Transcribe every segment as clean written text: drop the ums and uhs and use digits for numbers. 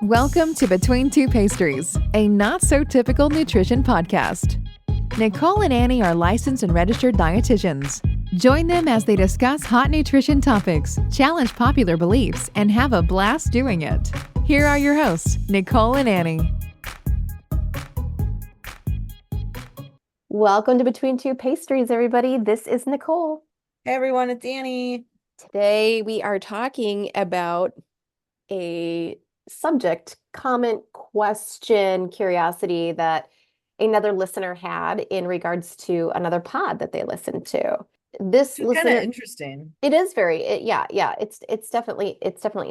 Welcome to Between Two Pastries, a not-so-typical nutrition podcast. Nicole and Annie are licensed and registered dietitians. Join them as they discuss hot nutrition topics, challenge popular beliefs, and have a blast doing it. Here are your hosts, Nicole and Annie. Welcome to Between Two Pastries, everybody. This is Nicole. Hey everyone, it's Annie. Today we are talking about a subject, comment, question, curiosity that another listener had in regards to another pod that they listened to. This It's listener, kind of interesting. it is very, it's definitely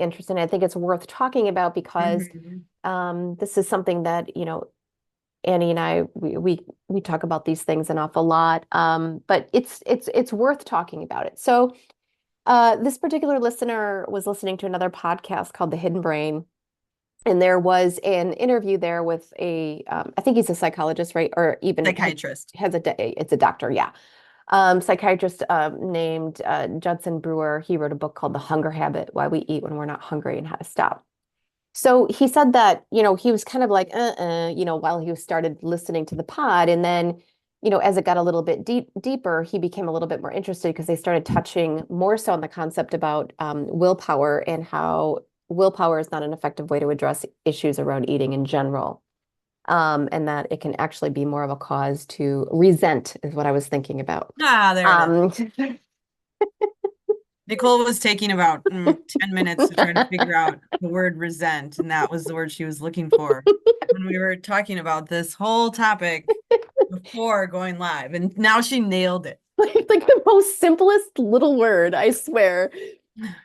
interesting. I think it's worth talking about because this is something that, Annie and I, we talk about these things an awful lot, but it's worth talking about it. So this particular listener was listening to another podcast called The Hidden Brain, and there was an interview there with I think he's a psychologist, right? Or even Psychiatrist. It's a doctor, yeah. Psychiatrist named Judson Brewer. He wrote a book called The Hunger Habit: Why We Eat When We're Not Hungry and How to Stop. So he said that, he was kind of like, while he started listening to the pod. And then, as it got a little bit deeper, he became a little bit more interested because they started touching more so on the concept about willpower and how willpower is not an effective way to address issues around eating in general. And that it can actually be more of a cause to resent is what I was thinking about. There it is. Nicole was taking about 10 minutes to try to figure out the word resent, and that was the word she was looking for when we were talking about this whole topic before going live, and now she nailed it. Like the most simplest little word, I swear.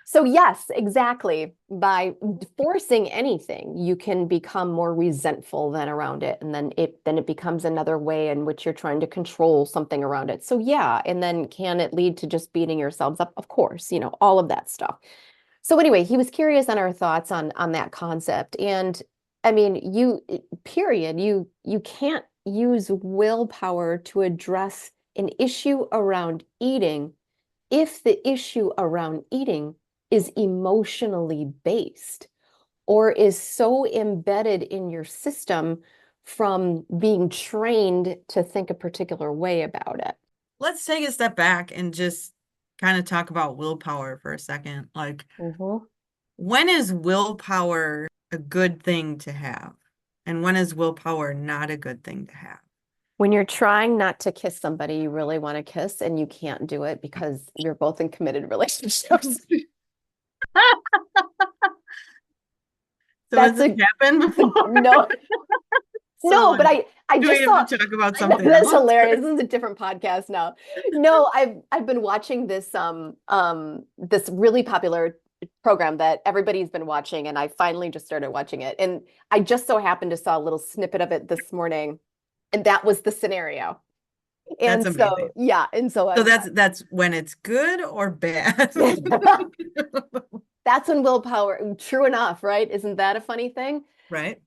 So yes, exactly. By forcing anything, you can become more resentful than around it. And then it becomes another way in which you're trying to control something around it. So yeah, and then can it lead to just beating yourselves up? Of course, all of that stuff. So anyway, he was curious on our thoughts on that concept. And I mean, you can't use willpower to address an issue around eating if the issue around eating is emotionally based or is so embedded in your system from being trained to think a particular way about it. Let's take a step back and just kind of talk about willpower for a second. Like, when is willpower a good thing to have? And when is willpower not a good thing to have? When you're trying not to kiss somebody you really want to kiss and you can't do it because you're both in committed relationships. So has it happened before? No. No, but I just have to talk about something that's else? Hilarious. This is a different podcast now. No, I've been watching this this really popular program that everybody's been watching, and I finally just started watching it. And I just so happened to saw a little snippet of it this morning. And that was the scenario. And that's so, amazing. yeah. And so, that's when it's good or bad. That's when willpower, true enough, right? Isn't that a funny thing? Right.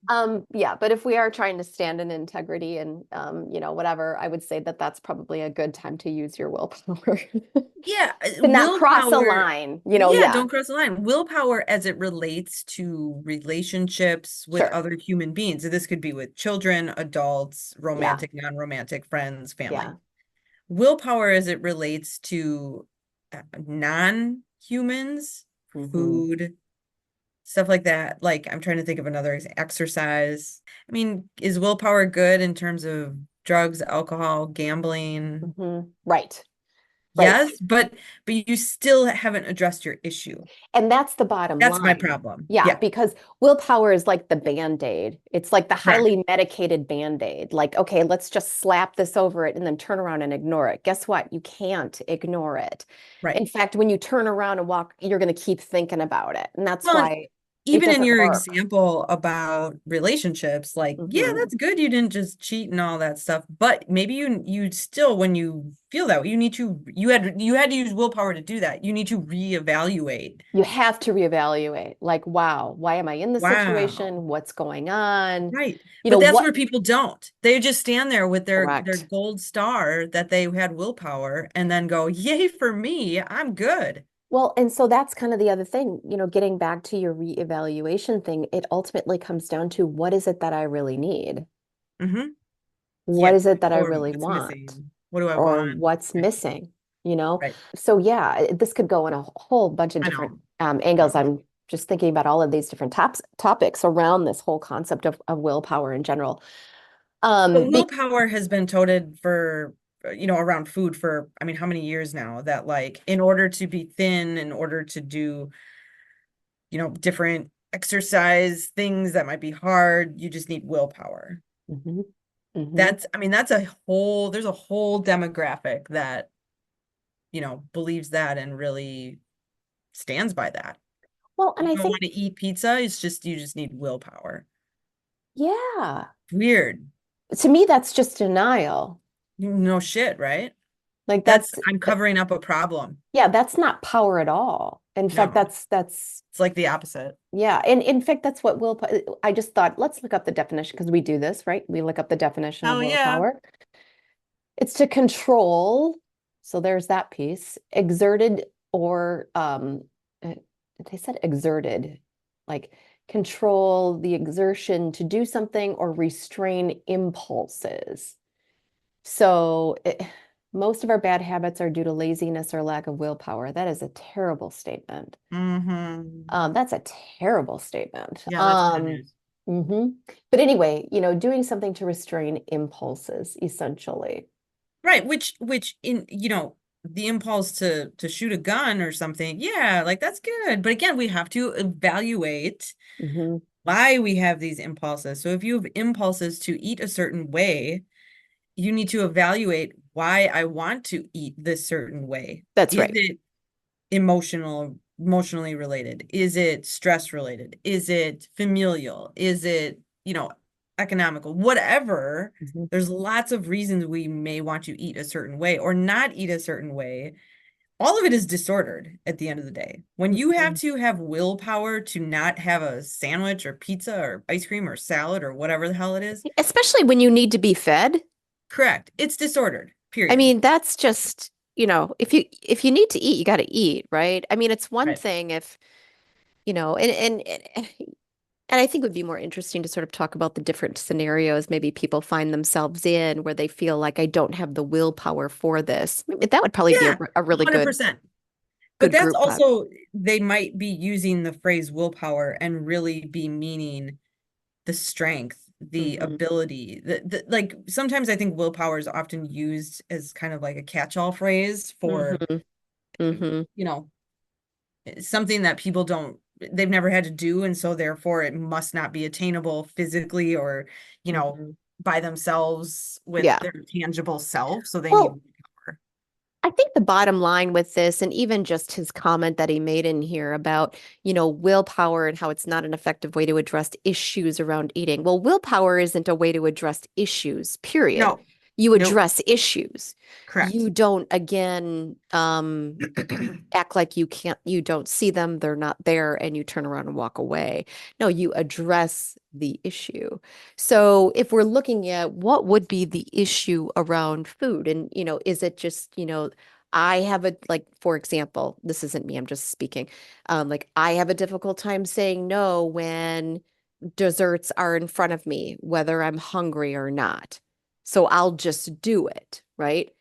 Yeah. But if we are trying to stand in integrity and, whatever, I would say that that's probably a good time to use your willpower. Yeah. To not cross a line, Don't cross the line. Willpower as it relates to relationships with other human beings. So this could be with children, adults, romantic, non-romantic, friends, family. Yeah. Willpower as it relates to non-humans, food, stuff like that. Like, I'm trying to think of another exercise. I mean, is willpower good in terms of drugs, alcohol, gambling? Right. Yes, but you still haven't addressed your issue. And that's the bottom line. That's my problem. Yeah, because willpower is like the Band-Aid. It's like the highly medicated Band-Aid. Like, okay, let's just slap this over it and then turn around and ignore it. Guess what? You can't ignore it. Right. In fact, when you turn around and walk, you're going to keep thinking about it. And that's why even in your example about relationships, like, yeah, that's good. You didn't just cheat and all that stuff, but maybe you still, when you feel that you had to use willpower to do that. You need to reevaluate. You have to reevaluate. Like, wow, why am I in this situation? What's going on? Right. But that's where people don't. They just stand there with their gold star that they had willpower and then go, yay for me, I'm good. Well, and so that's kind of the other thing, getting back to your reevaluation thing, it ultimately comes down to what is it that I really need? Mm-hmm. What Yeah. is it that I Or really what's want? missing? What do I Or want? what's Right. missing, you know? Right. So yeah, this could go in a whole bunch of I different know. angles. I'm just thinking about all of these different topics around this whole concept of willpower in general. But Be willpower has been touted for, around food for, I mean, how many years now that like in order to be thin, in order to do, different exercise things that might be hard, you just need willpower. Mhm, mhm. That's, I mean, there's a whole demographic that, believes that and really stands by that. Well, and You I don't think, want to eat pizza, you just need willpower. yeah, Weird. to me, that's just denial. No shit, right? Like that's, I'm covering up a problem. yeah, that's not power at all. In fact, No, that's, it's like the opposite. yeah. And in fact, that's what willpower, I just thought, let's look up the definition because we do this, right? We look up the definition of Oh yeah. willpower. It's to control. So there's that piece. Exerted or uh, they said exerted, like control the exertion to do something or restrain impulses. So most of our bad habits are due to laziness or lack of willpower. That is a terrible statement. Mm-hmm. That's a terrible statement. Yeah, that's bad news. Mhm. But anyway, doing something to restrain impulses, essentially. Right, which in, the impulse to shoot a gun or something, yeah, like that's good. But again, we have to evaluate Hmm. why we have these impulses. So if you have impulses to eat a certain way, you need to evaluate why I want to eat this certain way. That's Is right. it emotionally related? Is it stress related? Is it familial? Is it, economical? Whatever. Mhm. There's lots of reasons we may want to eat a certain way or not eat a certain way. All of it is disordered at the end of the day. When you have Mhm. to have willpower to not have a sandwich or pizza or ice cream or salad or whatever the hell it is, Especially when you need to be fed. correct. It's disordered, I period. mean, that's just, if you need to eat, you got to eat, right? I mean, it's one Right. thing if, and I think it would be more interesting to sort of talk about the different scenarios maybe people find themselves in where they feel like I don't have the willpower for this. Maybe that would probably be Yeah, a really good 100%. But good that's group pod. also, they might be using the phrase willpower and really be meaning the strength, the Hmm. ability. Like sometimes I think willpower is often used as kind of like a catch-all phrase for, Hmm. Hmm. you know, something that people they've never had to do. And so therefore it must not be attainable physically or, you know, Hmm. by themselves with Yeah. their tangible self. So they need Well, willpower. I think the bottom line with this, and even just his comment that he made in here about, willpower and how it's not an effective way to address issues around eating. Well, willpower isn't a way to address issues, period. No, You nope, address issues. You correct. don't, again, act like you don't see them, they're not there, and you turn around and walk away. No, you address the issue. So if we're looking at what would be the issue around food, and is it just, I have a like, for example, this isn't me, I'm just speaking. Like I have a difficult time saying no when desserts are in front of me, whether I'm hungry or not. So I'll just do it, right?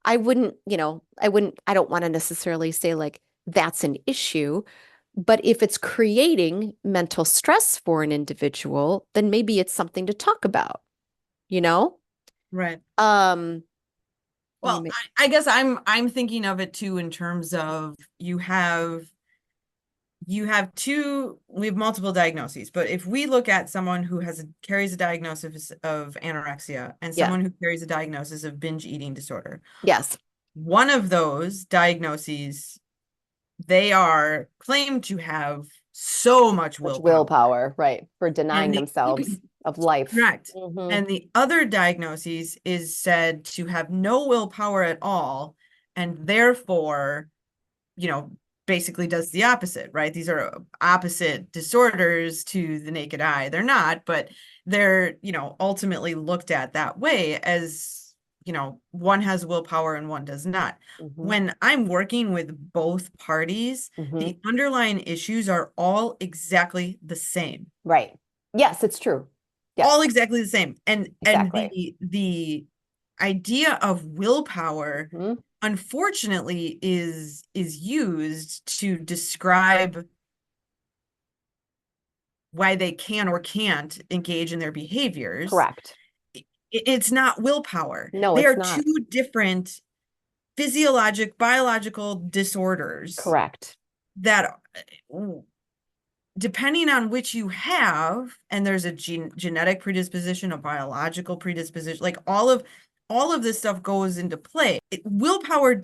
I don't want to necessarily say like that's an issue, but if it's creating mental stress for an individual, then maybe it's something to talk about, you know? Right. Um, let me Well, make, I guess I'm thinking of it too in terms of we have multiple diagnoses, but if we look at someone who carries a diagnosis of anorexia and yeah, someone who carries a diagnosis of binge eating disorder, yes, one of those diagnoses, they are claimed to have so much much willpower. willpower, right, for denying And themselves of life. correct. Hmm. And the other diagnosis is said to have no willpower at all, and therefore, you know, basically does the opposite, right? These are opposite disorders to the naked eye. They're not, but they're, ultimately looked at that way as one has willpower and one does not. When I'm working with both parties, the underlying issues are all exactly the same. Right. Yes, it's true. Yes. All exactly the same. And Exactly. the idea of willpower, unfortunately, is used to describe why they can or can't engage in their behaviors. Correct. It's not willpower. No, they it's are not. two different biological disorders. Correct. That depending on which you have, and there's a genetic predisposition, a biological predisposition, like all of this stuff goes into play. Willpower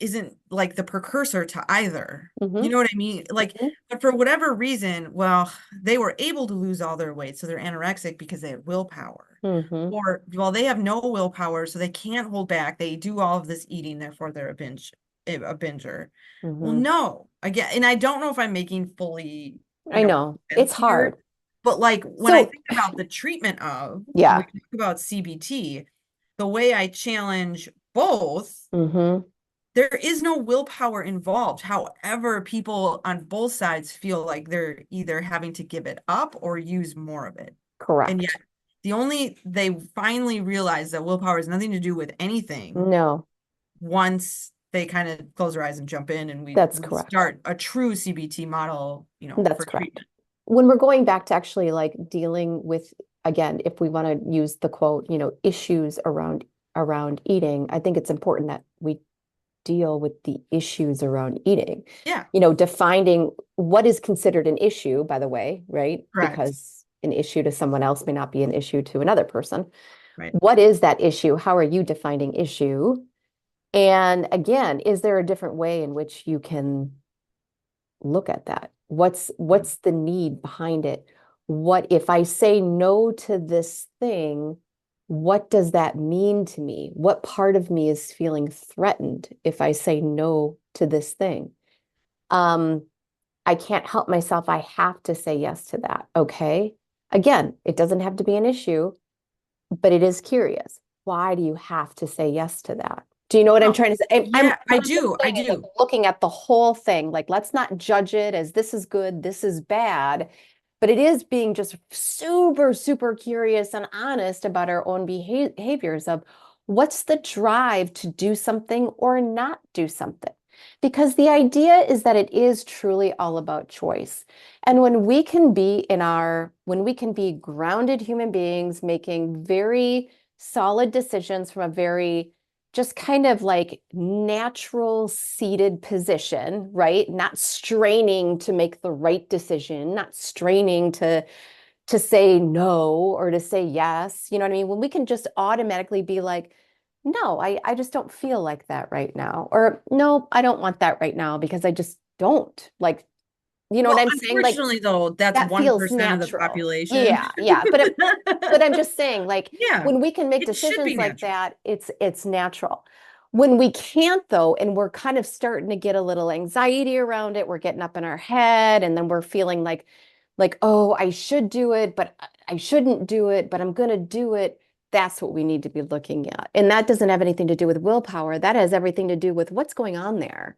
isn't like the precursor to either. You know what I mean? Like, but for whatever reason, well, they were able to lose all their weight, so they're anorexic because they had willpower. Or, well, they have no willpower, so they can't hold back. They do all of this eating, therefore they're a binger. Well, no, again, and I don't know if I'm making fully. I know it's hard, but like when I think about the treatment of, when we talk about CBT, the way I challenge both, there is no willpower involved. However, people on both sides feel like they're either having to give it up or use more of it. Correct. And yet they finally realize that willpower has nothing to do with anything. No. Once they kind of close their eyes and jump in, and we start a true CBT model, That's for correct. treatment. When we're going back to actually like dealing with, again, if we want to use the quote, issues around eating, I think it's important that we deal with the issues around eating. Yeah. Defining what is considered an issue, by the way, right? Correct. Because an issue to someone else may not be an issue to another person. Right. What is that issue? How are you defining issue? And again, is there a different way in which you can look at that? What's the need behind it? What if I say no to this thing? What does that mean to me? What part of me is feeling threatened if I say no to this thing? I can't help myself. I have to say yes to that. Okay. Again, it doesn't have to be an issue, but it is curious. Why do you have to say yes to that? Do you know what I'm trying to say? I do. Like, looking at the whole thing, like, let's not judge it as this is good, this is bad, but it is being just super, super curious and honest about our own behaviors of what's the drive to do something or not do something. Because the idea is that it is truly all about choice. And when we can be grounded human beings making very solid decisions from a very just kind of like natural seated position, right? Not straining to make the right decision, not straining to say no or to say yes. You know what I mean? When we can just automatically be like, no, I just don't feel like that right now. Or no, I don't want that right now because I just don't. Like, you know what I'm saying? Like, unfortunately, though, that's that feels 1% of the population. Yeah. But I'm just saying, like, when we can make it should decisions be like natural. that, it's natural. When we can't, though, and we're kind of starting to get a little anxiety around it, we're getting up in our head, and then we're feeling like, oh, I should do it, but I shouldn't do it, but I'm going to do it. That's what we need to be looking at. And that doesn't have anything to do with willpower. That has everything to do with what's going on there.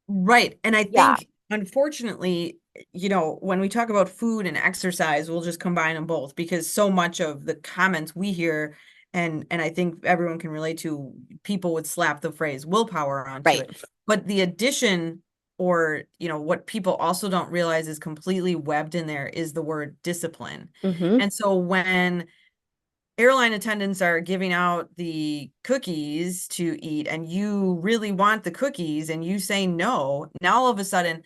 Right. And I think, unfortunately, when we talk about food and exercise, we'll just combine them both because so much of the comments we hear, and I think everyone can relate to, people would slap the phrase willpower onto it. But the addition, or what people also don't realize is completely webbed in there, is the word discipline. And so when airline attendants are giving out the cookies to eat and you really want the cookies and you say no, now all of a sudden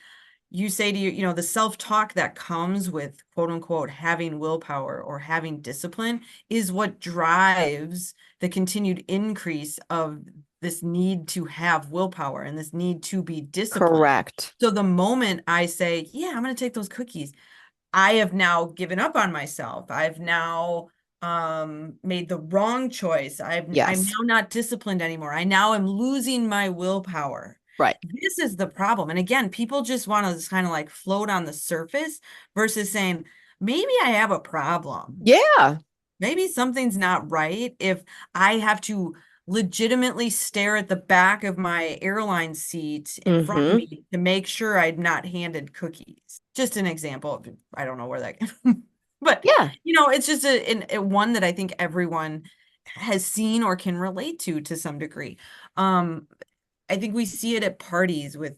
you say to you, the self-talk that comes with quote unquote having willpower or having discipline is what drives the continued increase of this need to have willpower and this need to be disciplined. Correct. So the moment I say, yeah, I'm going to take those cookies, I have now given up on myself. I've now made the wrong choice. I'm now not disciplined anymore. I now am losing my willpower. Right. This is the problem. And again, people just want to kind of like float on the surface versus saying, maybe I have a problem. Yeah. maybe something's not right if I have to legitimately stare at the back of my airline seat in front of me to make sure I'm not handed cookies. Just an example. I don't know where that came from. But, Yeah. it's just a one that I think everyone has seen or can relate to some degree. I think we see it at parties with,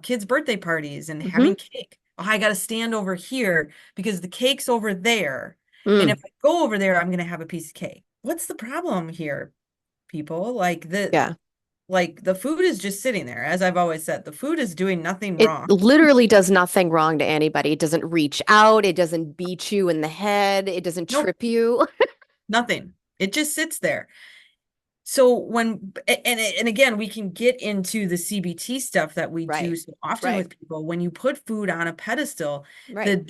kids' birthday parties and having cake. Oh, I got to stand over here because the cake's over there. And if I go over there, I'm going to have a piece of cake. What's the problem here, people? Like the food is just sitting there. As I've always said, the food is doing nothing It wrong. literally does nothing wrong to anybody. It doesn't reach out. It doesn't beat you in the head. It doesn't Nope, trip you. nothing. It just sits there. So and again, we can get into the CBT stuff that we Right. do so often Right. with people. When you put food on a pedestal, Right.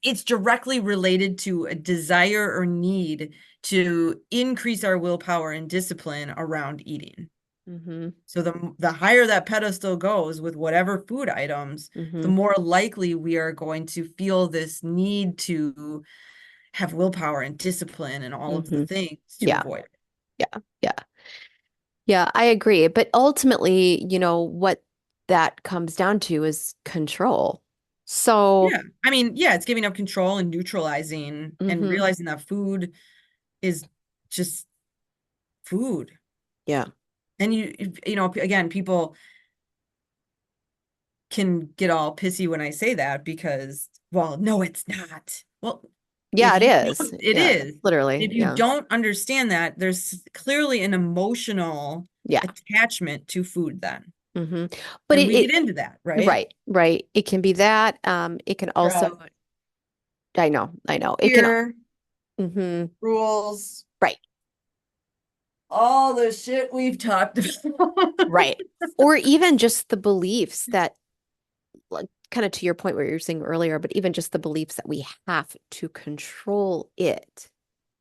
it's directly related to a desire or need to increase our willpower and discipline around eating. So the higher that pedestal goes with whatever food items, the more likely we are going to feel this need to have willpower and discipline and all of the things to Yeah. avoid it. Yeah. Yeah. Yeah, I agree. But ultimately, what that comes down to is control. So, Yeah. I mean, yeah, it's giving up control and neutralizing and realizing that food is just food. yeah. And again, people can get all pissy when I say that because, well, no, it's not. Well, Yeah, if it you is. don't, it Yeah, is. literally. If you Yeah. don't understand that, there's clearly an emotional Yeah. attachment to food then. But And we get into that, right? right, right. It can be that. It can also, Drugs, I know. It can, fear, rules, right, all the shit we've talked about. right. Or even just the beliefs that, like, kind of to your point where you were saying earlier, but even just the beliefs that we have to control it,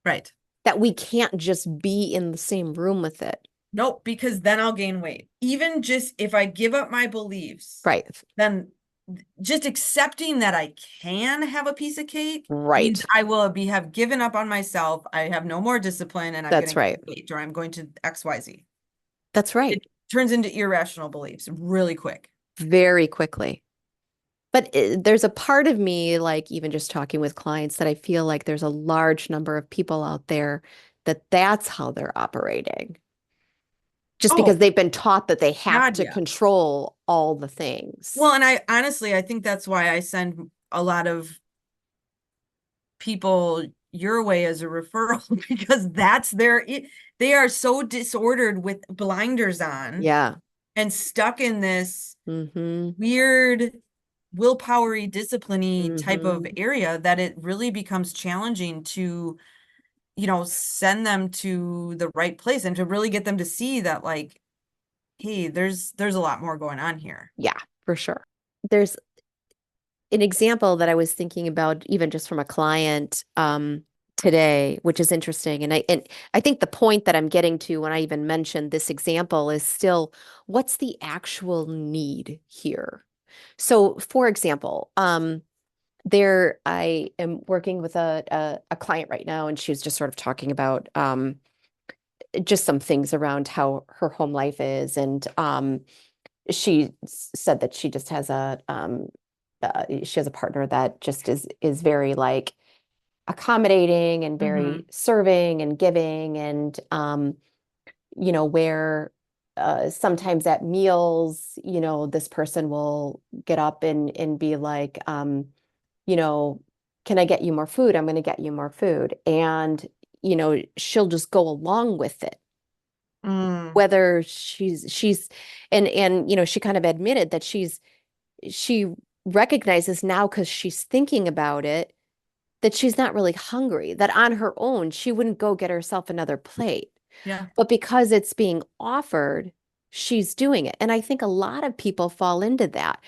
Right. that we can't just be in the same room with it. Nope, because then I'll gain weight. Even just if I give up my beliefs, Right. then just accepting that I can have a piece of cake means Right. I will have given up on myself. I have no more discipline and I'm going That's to gain right. weight or I'm going to XYZ. That's right. It turns into irrational beliefs really quick. Very quickly. But there's a part of me, like even just talking with clients, that I feel like there's a large number of people out there that that's how they're operating. Just because Oh, they've been taught that they have God, to yeah. control all the things. Well, and I think that's why I send a lot of people your way as a referral because they are so disordered with blinders on Yeah. and stuck in this Mm-hmm. weird willpower-y discipline type of Mm-hmm. area that it really becomes challenging to send them to the right place and to really get them to see that, like, hey, there's a lot more going on here. Yeah, for sure. There's an example that I was thinking about, even just from a client today, which is interesting. And I think the point that I'm getting to when I even mentioned this example is still, what's the actual need here? So, for example, there I am working with a client right now, and she's just sort of talking about just some things around how her home life is, and she said that she has a partner that just is very like accommodating and very serving and giving, and where sometimes at meals, this person will get up and be like, you know, can I get you more food? I'm going to get you more food. And, she'll just go along with it. Whether she's and she kind of admitted that she recognizes now, because she's thinking about it, that she's not really hungry, that on her own she wouldn't go get herself another plate. Yeah. But because it's being offered, she's doing it. And I think a lot of people fall into that.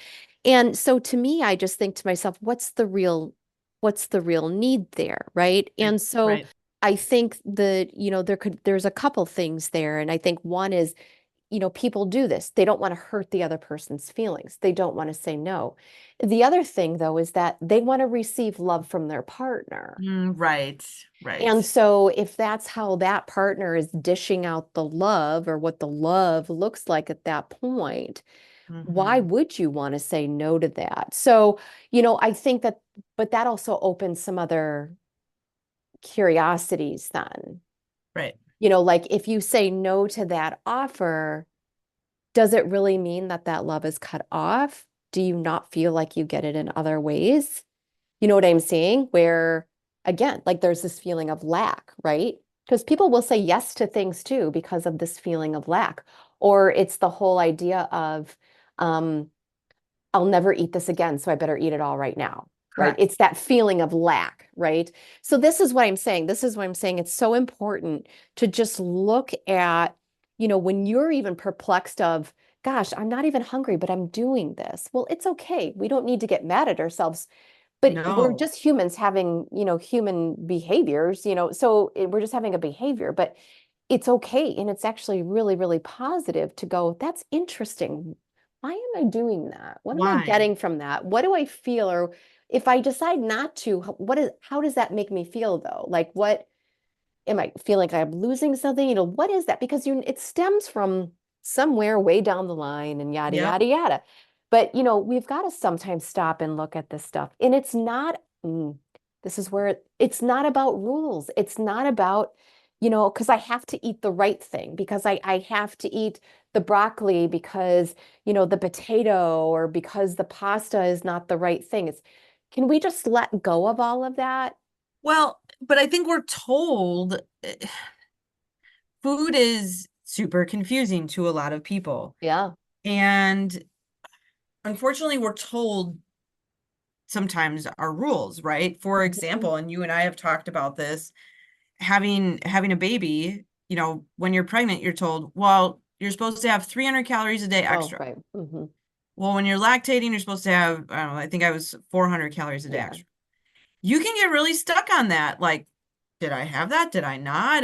And so to me, I just think to myself, what's the real need there, right? And so Right. I think that, there's a couple things there. And I think one is people do this. They don't want to hurt the other person's feelings. They don't want to say no. The other thing, though, is that they want to receive love from their partner. Right, right. And so if that's how that partner is dishing out the love or what the love looks like at that point, why would you want to say no to that? So, I think that, but that also opens some other curiosities then. Right. Like if you say no to that offer, does it really mean that that love is cut off? Do you not feel like you get it in other ways? You know what I'm saying? Where, again, like there's this feeling of lack, right? Because people will say yes to things too because of this feeling of lack. Or it's the whole idea of, um, I'll never eat this again, so I better eat it all right now. Right. Correct. It's that feeling of lack, right? So this is what I'm saying. This is what I'm saying. It's so important to just look at, when you're even perplexed of, gosh, I'm not even hungry, but I'm doing this. Well, it's okay. We don't need to get mad at ourselves, but we're No. just humans having, human behaviors, so we're just having a behavior, but it's okay. And it's actually really, really positive to go, that's interesting. Why am I doing that? What am I Why? getting from that? What do I feel? Or if I decide not to, how does that make me feel though? Like, what am I feeling like I'm losing something? What is that? Because it stems from somewhere way down the line and yada, Yep. yada, yada. But, we've got to sometimes stop and look at this stuff. And it's not, this is where it's not about rules. It's not about, because I have to eat the right thing, because I have to eat the broccoli because, the potato or because the pasta is not the right thing. Can we just let go of all of that? Well, but I think we're told food is super confusing to a lot of people. Yeah. And unfortunately, we're told sometimes our rules, right? For example, and you and I have talked about this, having a baby, when you're pregnant, you're told, well, you're supposed to have 300 calories a day Oh, extra. right. Well, when you're lactating, you're supposed to have, I don't know, I think I was 400 calories a day Yeah. extra. You can get really stuck on that. Like, did I have that? Did I not?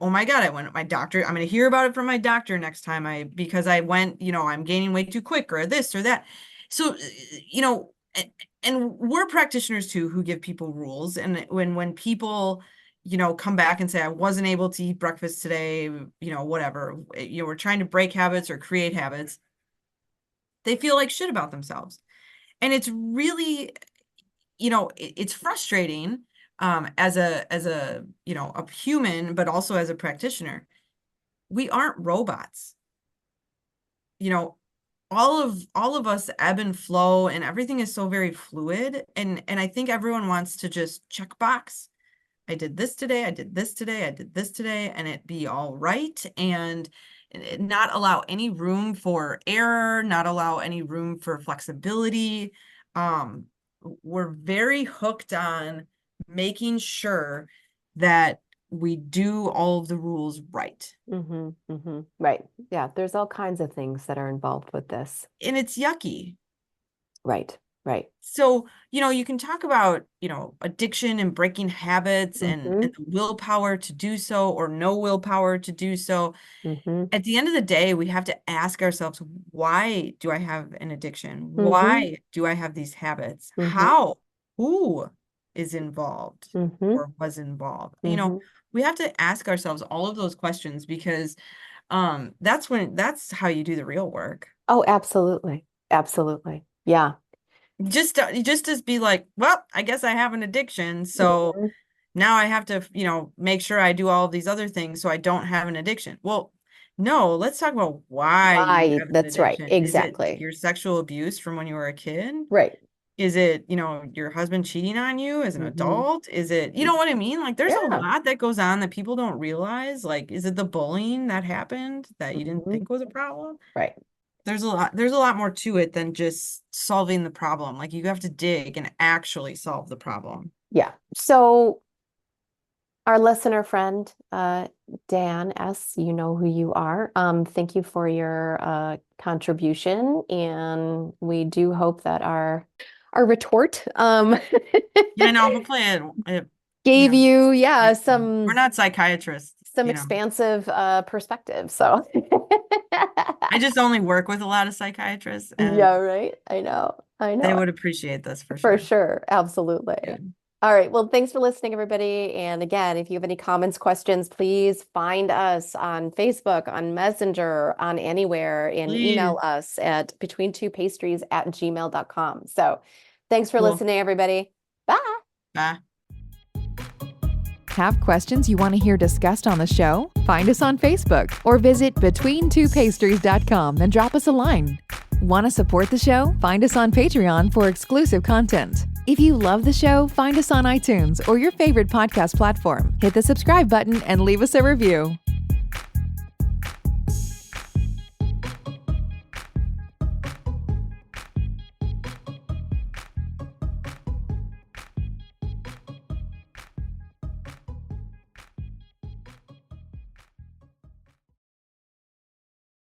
Oh my God, I went to my doctor. I'm going to hear about it from my doctor next time because I went, I'm gaining weight too quick or this or that. So, and we're practitioners too, who give people rules. And when people, come back and say, I wasn't able to eat breakfast today, whatever, we're trying to break habits or create habits, they feel like shit about themselves. And it's really, it's frustrating as a a human, but also as a practitioner. We aren't robots. All of us ebb and flow, and everything is so very fluid. And I think everyone wants to just check box. I did this today, I did this today, I did this today, and it be all right. And not allow any room for error, not allow any room for flexibility. Um, we're very hooked on making sure that we do all of the rules right. Right. Yeah. There's all kinds of things that are involved with this. And it's yucky. Right. Right. So, you can talk about, addiction and breaking habits and the willpower to do so or no willpower to do so. At the end of the day, we have to ask ourselves, why do I have an addiction? Why do I have these habits? How? Who is involved or was involved? We have to ask ourselves all of those questions because that's how you do the real work. Oh, absolutely. Absolutely. Yeah. Just to be like, well, I guess I have an addiction, so now I have to, make sure I do all of these other things so I don't have an addiction. Well, no, let's talk about why you Why? have an That's right. addiction. Is it Exactly. your sexual abuse from when you were a kid? Right. Is it, your husband cheating on you as an hmm adult? Is it, you know what I mean? Like, there's a Yeah. lot that goes on that people don't realize. Like, is it the bullying that happened that you didn't think was a problem? Right. There's a lot more to it than just solving the problem. Like, you have to dig and actually solve the problem. Yeah. So our listener friend, Dan S., you know who you are. Thank you for your contribution, and we do hope that our retort Yeah, no, hopefully it you gave know, you, we're some not psychiatrists, expansive perspective. So I just only work with a lot of psychiatrists, and Yeah, right. I know. they would appreciate this for For sure. sure. Absolutely. Yeah. All right. Well, thanks for listening, everybody. And again, if you have any comments, questions, please find us on Facebook, on Messenger, on anywhere, and email Please. us at between2pastries@gmail.com. So thanks for Cool. listening, everybody. Bye. Bye. Have questions you want to hear discussed on the show? Find us on Facebook or visit between2pastries.com and drop us a line. Want to support the show? Find us on Patreon for exclusive content. If you love the show, find us on iTunes or your favorite podcast platform. Hit the subscribe button and leave us a review.